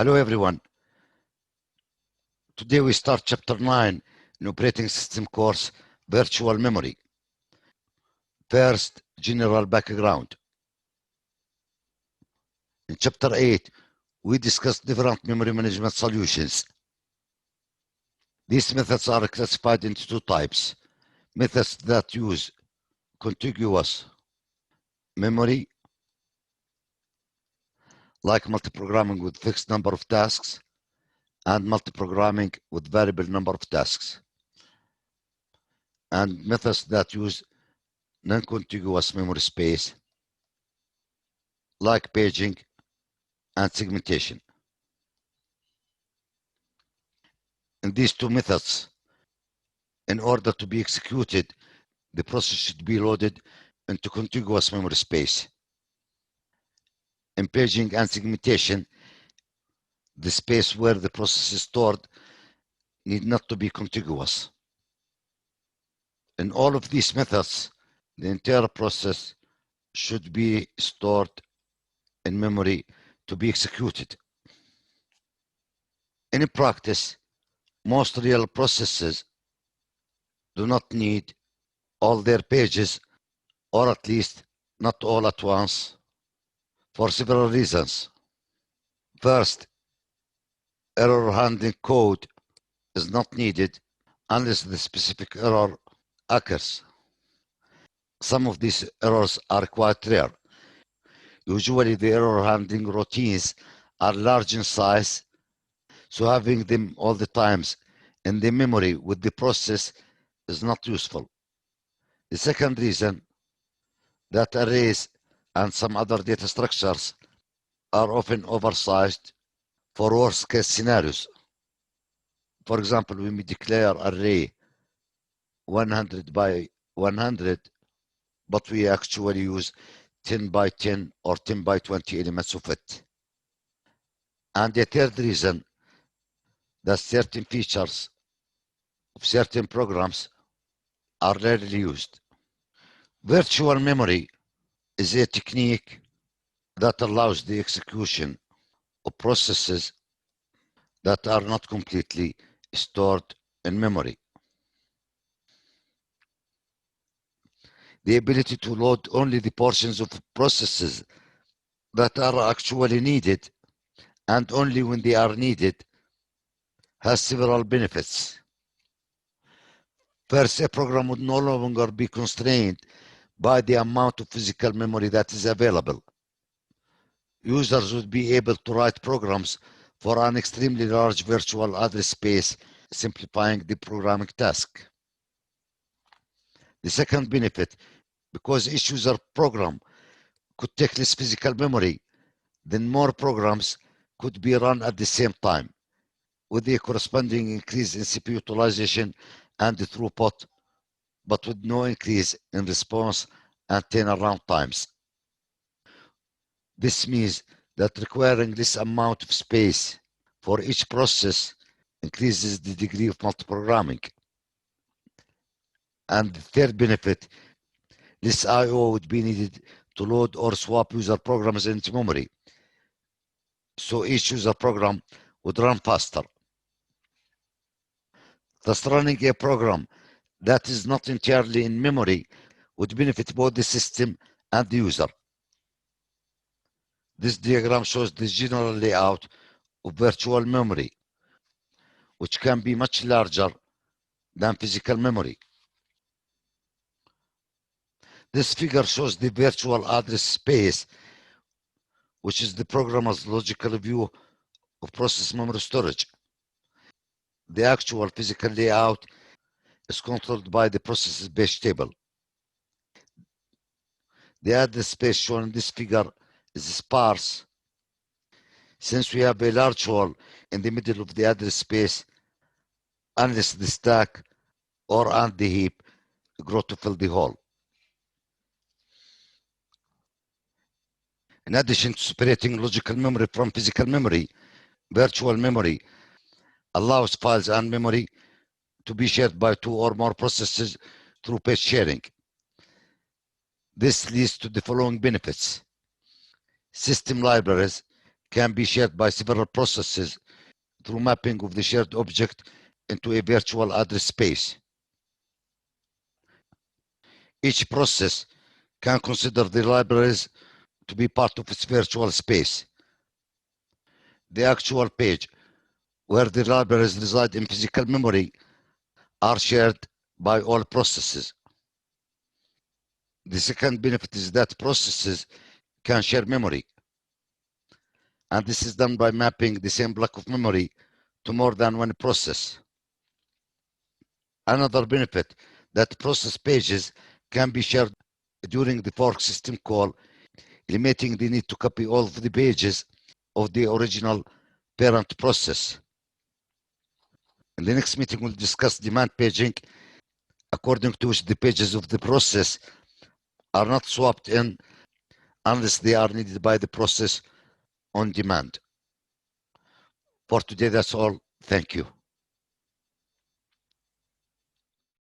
Hello everyone. Today we start chapter 9 in operating system course, virtual memory. First, general background. In chapter 8, we discussed different memory management solutions. These methods are classified into two types. Methods that use contiguous memory, like multiprogramming with fixed number of tasks, and multiprogramming with variable number of tasks. And methods that use non-contiguous memory space, like paging and segmentation. In these two methods, in order to be executed, the process should be loaded into contiguous memory space. In paging and segmentation, the space where the process is stored need not to be contiguous. In all of these methods, the entire process should be stored in memory to be executed. In practice, most real processes do not need all their pages, or at least not all at once, for several reasons. First, error handling code is not needed unless the specific error occurs. Some of these errors are quite rare. Usually the error handling routines are large in size, so having them all the times in the memory with the process is not useful. The second reason, that arrays and some other data structures are often oversized for worst case scenarios. For example, when we declare array 100 by 100, but we actually use 10 by 10 or 10 by 20 elements of it. And the third reason, that certain features of certain programs are rarely used. Virtual memory is a technique that allows the execution of processes that are not completely stored in memory. The ability to load only the portions of processes that are actually needed, and only when they are needed, has several benefits. First, a program would no longer be constrained by the amount of physical memory that is available. Users would be able to write programs for an extremely large virtual address space, simplifying the programming task. The second benefit, because each user program could take less physical memory, then more programs could be run at the same time, with the corresponding increase in CPU utilization and the throughput, but with no increase in response and turnaround times. This means that requiring this amount of space for each process increases the degree of multiprogramming. And the third benefit, less I/O would be needed to load or swap user programs into memory, so each user program would run faster. Thus, running a program that is not entirely in memory would benefit both the system and the user. This diagram shows the general layout of virtual memory, which can be much larger than physical memory. This figure shows the virtual address space, which is the programmer's logical view of process memory storage. The actual physical layout is controlled by the process's base table. The address space shown in this figure is sparse, since we have a large hole in the middle of the address space, unless the stack or and the heap grow to fill the hole. In addition to separating logical memory from physical memory, virtual memory allows files and memory to be shared by two or more processes through page sharing. This leads to the following benefits. System libraries can be shared by several processes through mapping of the shared object into a virtual address space. Each process can consider the libraries to be part of its virtual space. The actual page where the libraries reside in physical memory are shared by all processes. The second benefit is that processes can share memory, and this is done by mapping the same block of memory to more than one process. Another benefit that process pages can be shared during the fork system call, eliminating the need to copy all of the pages of the original parent process. In the next meeting, we'll discuss demand paging, according to which the pages of the process are not swapped in unless they are needed by the process on demand. For today, that's all. Thank you.